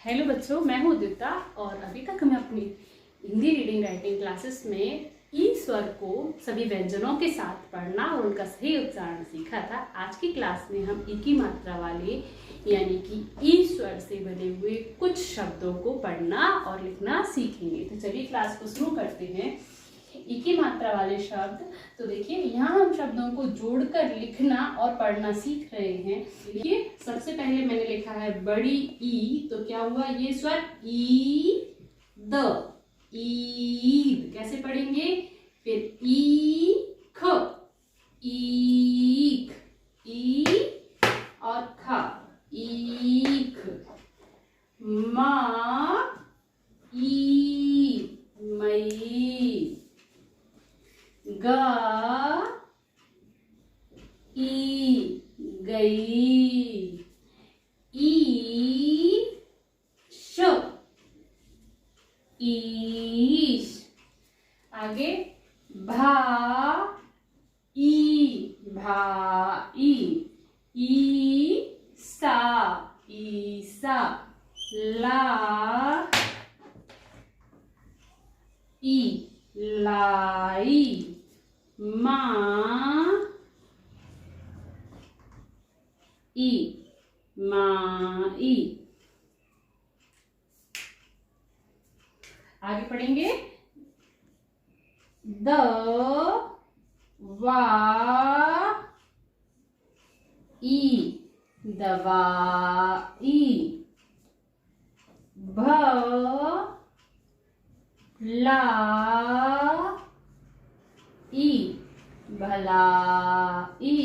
Hello बच्चों, मैं हूँ दीप्ता और अभी तक हमें अपनी हिंदी रीडिंग राइटिंग क्लासेस में ई स्वर को सभी व्यंजनों के साथ पढ़ना और उनका सही उच्चारण सीखा था। आज की क्लास में हम ई की मात्रा वाले यानी कि ई स्वर से बने हुए कुछ शब्दों को पढ़ना और लिखना सीखेंगे। तो चलिए क्लास को शुरू करते हैं। ई की मात्रा वाले शब्द, तो देखिए यहाँ हम शब्दों को जोड़कर लिखना और पढ़ना सीख रहे हैं। देखिए सबसे पहले मैंने लिखा है बड़ी ई, तो क्या हुआ ये स्वर ई द, ईद कैसे पढ़ेंगे। फिर ई ख, ईख, ई और ख, ईख। मा ई, मई। गा ई, गई। ई श, ईश। आगे भा ई, भाई। ई सा, ईसा। ला ई, लाई। मा ई, माई। आगे पढ़ेंगे द वा ई, दवाई। भ ला ई, भलाई।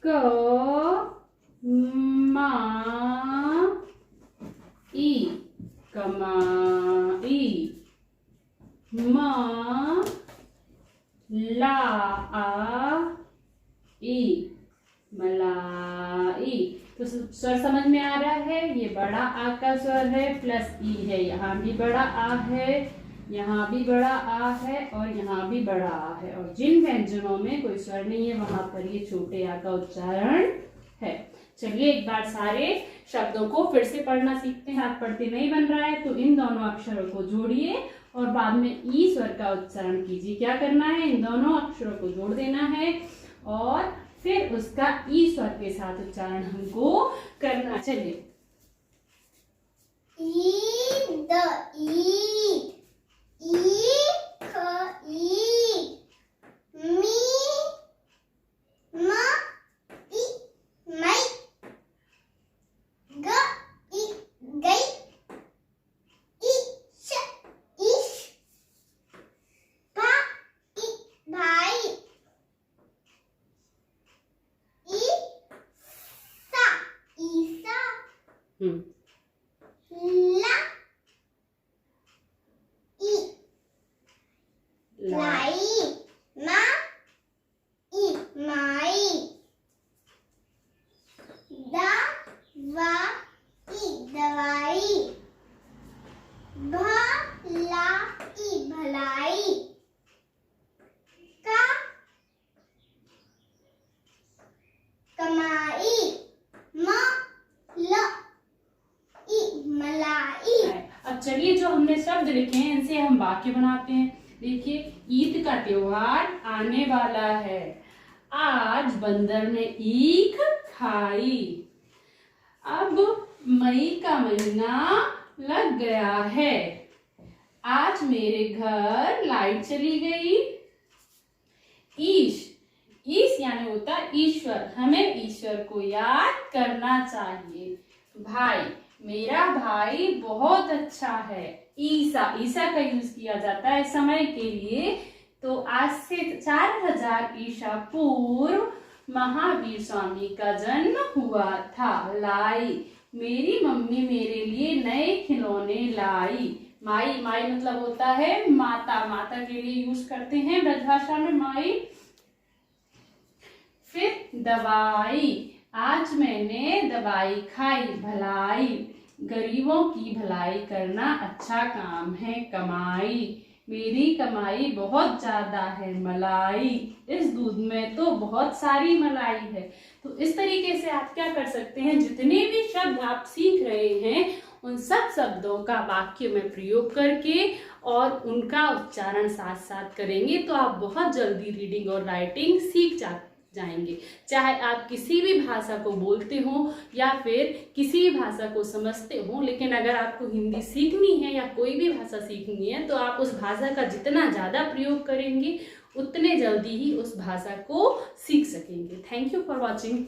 क मा ई, कमाई। म ला ई, मलाई। तो स्वर समझ में आ रहा है। ये बड़ा आ का स्वर है, प्लस ई है। यहाँ भी बड़ा आ है, यहाँ भी बड़ा आ है और यहाँ भी बड़ा आ है। और जिन व्यंजनों में कोई स्वर नहीं है वहां पर ये छोटे आ का उच्चारण है। चलिए एक बार सारे शब्दों को फिर से पढ़ना सीखते हैं। आप पढ़ते नहीं बन रहा है तो इन दोनों अक्षरों को जोड़िए और बाद में ई स्वर का उच्चारण कीजिए। क्या करना है, इन दोनों अक्षरों को जोड़ देना है और फिर उसका ई स्वर के साथ उच्चारण हमको करना। चलिए ईद, ईद, ईख, ईद, मी, म, ई, मई। ग, ई, गई। ईश, ईश। भा, ई, भाई। ई सा, ईसा। ला ई, लाई। मा ई, माई। दा वा ई, दवाई। भ ला ई, भलाई। का कमाई। म ल ई, मलाई। अब चलिए जो हमने शब्द लिखे हैं इनसे हम वाक्य बनाते हैं। देखिए ईद का त्योहार आने वाला है। आज बंदर ने ईख खाई। अब मई का महीना लग गया है। आज मेरे घर लाइट चली गई। ईश, ईश यानी होता है ईश्वर। हमें ईश्वर को याद करना चाहिए। भाई, मेरा भाई बहुत अच्छा है। ईसा, ईसा का यूज किया जाता है समय के लिए। तो आज से 4000 ईसा पूर्व महावीर स्वामी का जन्म हुआ था। लाई, मेरी मम्मी मेरे लिए नए खिलौने लाई। माई, माई मतलब होता है माता। माता के लिए यूज करते हैं ब्रजभाषा में माई। फिर दवाई, आज मैंने दवाई खाई। भलाई, गरीबों की भलाई करना अच्छा काम है। कमाई, मेरी कमाई बहुत ज्यादा है। मलाई, इस दूध में तो बहुत सारी मलाई है। तो इस तरीके से आप क्या कर सकते हैं, जितने भी शब्द आप सीख रहे हैं उन सब शब्दों का वाक्य में प्रयोग करके और उनका उच्चारण साथ साथ करेंगे तो आप बहुत जल्दी रीडिंग और राइटिंग सीख जाएंगे। चाहे आप किसी भी भाषा को बोलते हो या फिर किसी भी भाषा को समझते हो, लेकिन अगर आपको हिंदी सीखनी है या कोई भी भाषा सीखनी है तो आप उस भाषा का जितना ज़्यादा प्रयोग करेंगे उतने जल्दी ही उस भाषा को सीख सकेंगे। Thank you for watching.